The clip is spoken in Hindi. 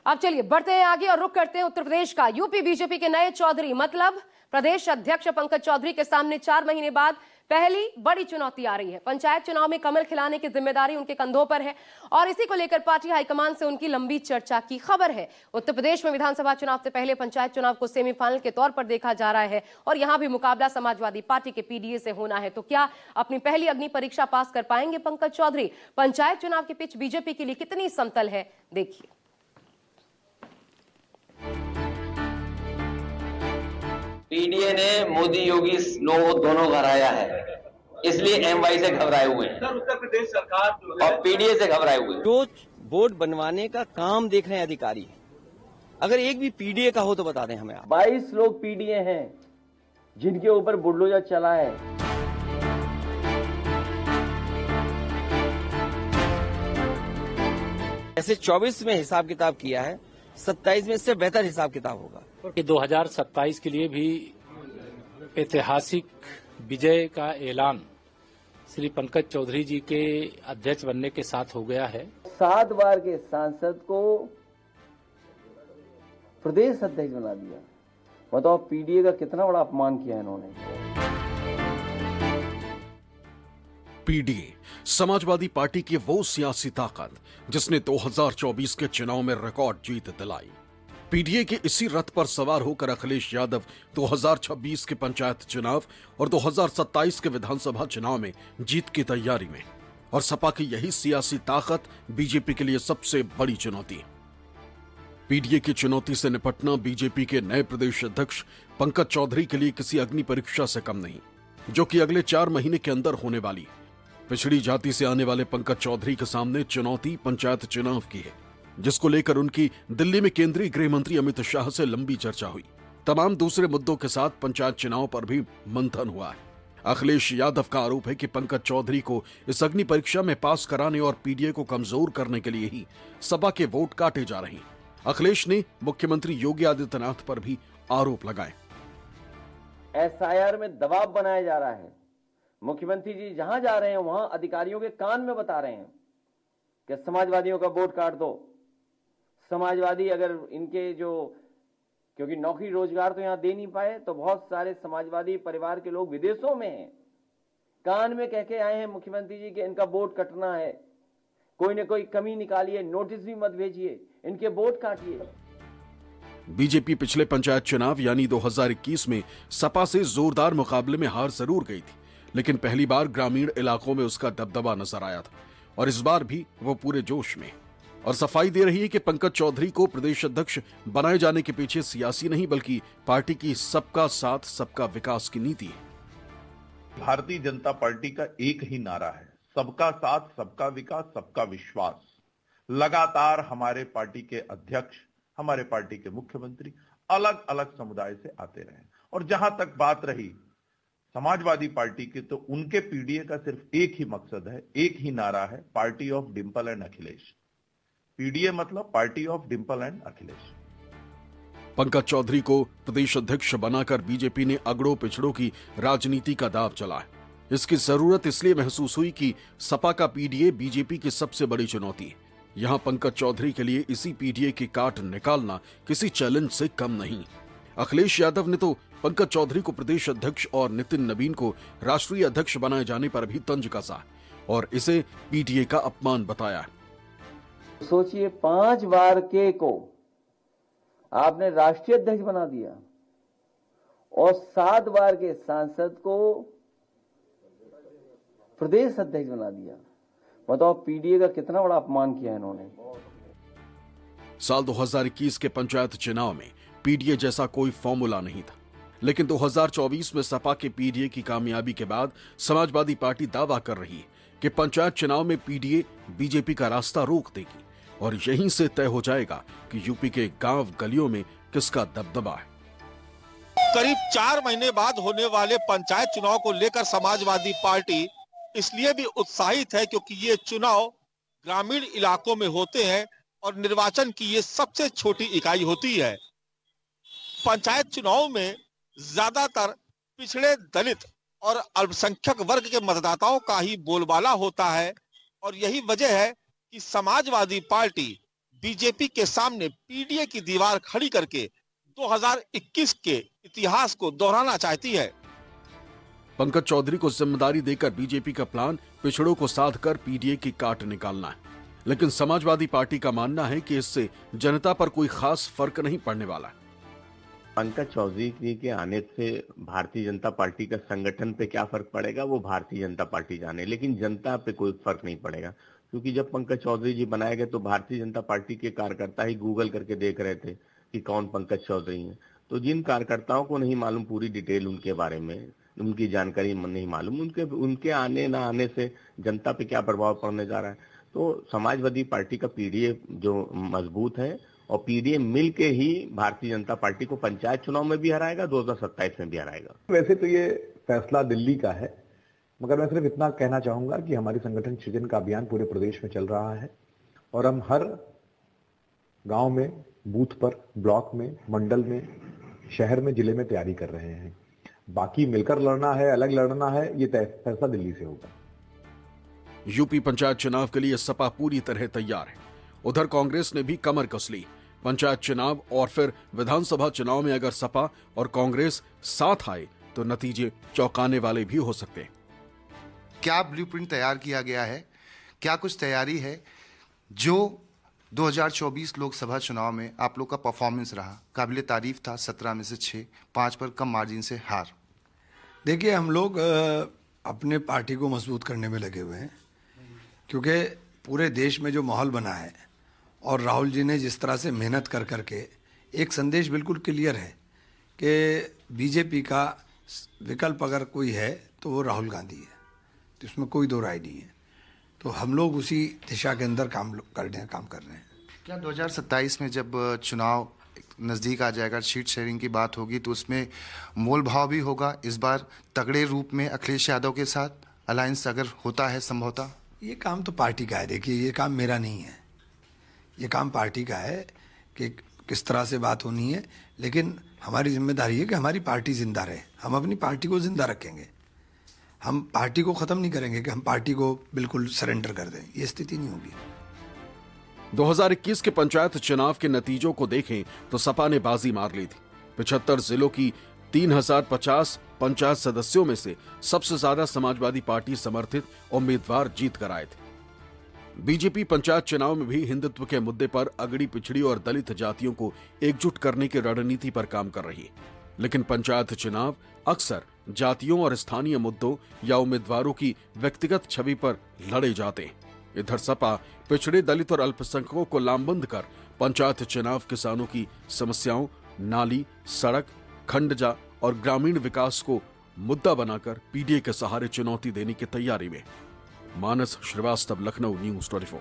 अब चलिए बढ़ते हैं आगे और रुख करते हैं उत्तर प्रदेश का। यूपी बीजेपी के नए चौधरी मतलब प्रदेश अध्यक्ष पंकज चौधरी के सामने 4 महीने बाद पहली बड़ी चुनौती आ रही है। पंचायत चुनाव में कमल खिलाने की जिम्मेदारी उनके कंधों पर है और इसी को लेकर पार्टी हाईकमान से उनकी लंबी चर्चा की खबर है। उत्तर प्रदेश में विधानसभा चुनाव से पहले पंचायत चुनाव को सेमीफाइनल के तौर पर देखा जा रहा है और यहां भी मुकाबला समाजवादी पार्टी के पीडीए से होना है। तो क्या अपनी पहली अग्नि परीक्षा पास कर पाएंगे पंकज चौधरी? पंचायत चुनाव की पिच बीजेपी के लिए कितनी समतल है, देखिए। पीडीए ने मोदी योगी दोनों हराया है, इसलिए एमवाई से घबराए हुए हैं। सर, उत्तर प्रदेश सरकार जो है और पीडीए से घबराए हुए हैं। जो बोर्ड बनवाने का काम देख रहे हैं अधिकारी, अगर एक भी पीडीए का हो तो बता दें हमें आप। 22 लोग पीडीए हैं जिनके ऊपर बुलडोजर चला है। ऐसे 24 में हिसाब किताब किया है, 27 में इससे बेहतर हिसाब किताब होगा। 2027 के लिए भी ऐतिहासिक विजय का ऐलान श्री पंकज चौधरी जी के अध्यक्ष बनने के साथ हो गया है। 7 बार के सांसद को प्रदेश अध्यक्ष बना दिया। बताओ पीडीए का कितना बड़ा अपमान किया इन्होंने। पीडीए समाजवादी पार्टी की वो सियासी ताकत जिसने 2024 के चुनाव में रिकॉर्ड जीत दिलाई। पीडीए के इसी रथ पर सवार होकर अखिलेश यादव 2026 के पंचायत चुनाव और 2027 के विधानसभा चुनाव में जीत की तैयारी में, और सपा की यही सियासी ताकत बीजेपी के लिए सबसे बड़ी चुनौती। पीडीए की चुनौती से निपटना बीजेपी के नए प्रदेश अध्यक्ष पंकज चौधरी के लिए किसी अग्नि परीक्षा से कम नहीं, जो कि अगले 4 महीने के अंदर होने वाली। पिछड़ी जाति से आने वाले पंकज चौधरी के सामने चुनौती पंचायत चुनाव की है, जिसको लेकर उनकी दिल्ली में केंद्रीय गृह मंत्री अमित शाह से लंबी चर्चा हुई। तमाम दूसरे मुद्दों के साथ पंचायत चुनाव पर भी मंथन हुआ है। अखिलेश यादव का आरोप है कि पंकज चौधरी को इस अग्नि परीक्षा में पास कराने और पीडीए को कमजोर करने के लिए ही सपा के वोट काटे जा रहे हैं। अखिलेश ने मुख्यमंत्री योगी आदित्यनाथ पर भी आरोप लगाए। एसआईआर में दबाव बनाया जा रहा है। मुख्यमंत्री जी जहां जा रहे हैं वहां अधिकारियों के कान में बता रहे हैं कि समाजवादियों का वोट काट दो। समाजवादी अगर इनके क्योंकि नौकरी रोजगार तो यहां दे नहीं पाए, तो बहुत सारे समाजवादी परिवार के लोग विदेशों में हैं, कान में कह के आए हैं मुख्यमंत्री जी कि इनका वोट कटना है, कोई न कोई कमी निकालिए, नोटिस भी मत भेजिए, इनके वोट काटिए। बीजेपी पिछले पंचायत चुनाव यानी 2021 में सपा से जोरदार मुकाबले में हार जरूर गई थी, लेकिन पहली बार ग्रामीण इलाकों में उसका दबदबा नजर आया था, और इस बार भी वो पूरे जोश में और सफाई दे रही है कि पंकज चौधरी को प्रदेश अध्यक्ष बनाए जाने के पीछे सियासी नहीं बल्कि पार्टी की सबका साथ सबका विकास की नीति है। भारतीय जनता पार्टी का एक ही नारा है, सबका साथ सबका विकास सबका विश्वास। लगातार हमारे पार्टी के अध्यक्ष, हमारे पार्टी के मुख्यमंत्री अलग अलग समुदाय से आते रहे, और जहां तक बात रही समाजवादी पार्टी की, तो उनके पीडीए का सिर्फ एक ही मकसद है, एक ही नारा है, party of Dimple and Akhilesh. PDA मतलब party of Dimple and Akhilesh. Pankaj Chaudhary को प्रदेश अध्यक्ष बनाकर बीजेपी ने अगड़ों पिछड़ों की राजनीति का दाव चला है। इसकी जरूरत इसलिए महसूस हुई कि सपा का पीडीए बीजेपी की सबसे बड़ी चुनौती है। यहां पंकज चौधरी के लिए इसी पीडीए की काट निकालना किसी चैलेंज से कम नहीं। अखिलेश यादव ने तो पंकज चौधरी को प्रदेश अध्यक्ष और नितिन नवीन को राष्ट्रीय अध्यक्ष बनाए जाने पर भी तंज कसा और इसे पीडीए का अपमान बताया। सोचिए 5 बार के को आपने राष्ट्रीय अध्यक्ष बना दिया और 7 बार के सांसद को प्रदेश अध्यक्ष बना दिया। बताओ पीडीए का कितना बड़ा अपमान किया इन्होंने। साल 2021 के पंचायत चुनाव में पीडीए जैसा कोई फॉर्मूला नहीं था, लेकिन 2024 में सपा के पीडीए की कामयाबी के बाद समाजवादी पार्टी दावा कर रही है कि पंचायत चुनाव में पीडीए बीजेपी का रास्ता रोक देगी और यहीं से तय हो जाएगा कि यूपी के गांव गलियों में किसका दबदबा है। करीब 4 महीने बाद होने वाले पंचायत चुनाव को लेकर समाजवादी पार्टी इसलिए भी उत्साहित है क्योंकि ये चुनाव ग्रामीण इलाकों में होते हैं और निर्वाचन की ये सबसे छोटी इकाई होती है। पंचायत चुनाव में ज्यादातर पिछड़े, दलित और अल्पसंख्यक वर्ग के मतदाताओं का ही बोलबाला होता है और यही वजह है कि समाजवादी पार्टी बीजेपी के सामने पीडीए की दीवार खड़ी करके 2021 के इतिहास को दोहराना चाहती है। पंकज चौधरी को जिम्मेदारी देकर बीजेपी का प्लान पिछड़ों को साध कर पीडीए की काट निकालना है, लेकिन समाजवादी पार्टी का मानना है कि इससे जनता पर कोई खास फर्क नहीं पड़ने वाला। पंकज चौधरी जी के आने से भारतीय जनता पार्टी का संगठन पे क्या फर्क पड़ेगा वो भारतीय जनता पार्टी जाने, लेकिन जनता पे कोई फर्क नहीं पड़ेगा, क्योंकि जब पंकज चौधरी जी बनाए गए तो भारतीय जनता पार्टी के कार्यकर्ता ही गूगल करके देख रहे थे कि कौन पंकज चौधरी हैं। तो जिन कार्यकर्ताओं को नहीं मालूम पूरी डिटेल उनके बारे में, उनकी जानकारी नहीं मालूम, उनके आने ना आने से जनता पे क्या प्रभाव पड़ने जा रहा है। तो समाजवादी पार्टी का पीडीए जो मजबूत है और पीडीए मिल के ही भारतीय जनता पार्टी को पंचायत चुनाव में भी हराएगा, 2027 में भी हराएगा। वैसे तो ये फैसला दिल्ली का है, मगर मैं सिर्फ इतना कहना चाहूंगा कि हमारी संगठन सृजन का अभियान पूरे प्रदेश में चल रहा है और हम हर गांव में, बूथ पर, ब्लॉक में, मंडल में, शहर में, जिले में तैयारी कर रहे हैं। बाकी मिलकर लड़ना है, अलग लड़ना है, ये फैसला दिल्ली से होगा। यूपी पंचायत चुनाव के लिए सपा पूरी तरह तैयार है। उधर कांग्रेस ने भी कमर कस ली। पंचायत चुनाव और फिर विधानसभा चुनाव में अगर सपा और कांग्रेस साथ आए तो नतीजे चौंकाने वाले भी हो सकते हैं। क्या ब्लूप्रिंट तैयार किया गया है, क्या कुछ तैयारी है? जो 2024 लोकसभा चुनाव में आप लोग का परफॉर्मेंस रहा, काबिले तारीफ था, 17 में से 6, 5 पर कम मार्जिन से हार। देखिए, हम लोग अपने पार्टी को मजबूत करने में लगे हुए हैं, क्योंकि पूरे देश में जो माहौल बना है और राहुल जी ने जिस तरह से मेहनत कर करके एक संदेश बिल्कुल क्लियर है कि बीजेपी का विकल्प अगर कोई है तो वो राहुल गांधी है, तो इसमें कोई दो राय नहीं है। तो हम लोग उसी दिशा के अंदर काम कर रहे हैं। क्या 2027 में जब चुनाव नज़दीक आ जाएगा, सीट शेयरिंग की बात होगी, तो उसमें मोल भाव भी होगा इस बार तगड़े रूप में अखिलेश यादव के साथ अलायंस अगर होता है संभवतः? ये काम तो पार्टी का है। देखिए, ये काम मेरा नहीं है, ये काम पार्टी का है कि किस तरह से बात होनी है, लेकिन हमारी जिम्मेदारी है कि हमारी पार्टी जिंदा रहे। हम अपनी पार्टी को जिंदा रखेंगे, हम पार्टी को ख़त्म नहीं करेंगे कि हम पार्टी को बिल्कुल सरेंडर कर दें, ये स्थिति नहीं होगी। 2021 के पंचायत चुनाव के नतीजों को देखें तो सपा ने बाजी मार ली थी। 75 जिलों की 3050 पंचायत सदस्यों में से सबसे ज्यादा समाजवादी पार्टी समर्थित उम्मीदवार जीत कर आए थे। बीजेपी पंचायत चुनाव में भी हिंदुत्व के मुद्दे पर अगड़ी, पिछड़ी और दलित जातियों को एकजुट करने की रणनीति पर काम कर रही है, लेकिन पंचायत चुनाव अक्सर जातियों और स्थानीय मुद्दों या उम्मीदवारों की व्यक्तिगत छवि पर लड़े जाते हैं। इधर सपा पिछड़े, दलित और अल्पसंख्यकों को लामबंद कर पंचायत चुनाव किसानों की समस्याओं, नाली, सड़क, खंडजा और ग्रामीण विकास को मुद्दा बनाकर पीडीए के सहारे चुनौती देने की तैयारी में। मानस श्रीवास्तव, लखनऊ, न्यूज़ 24।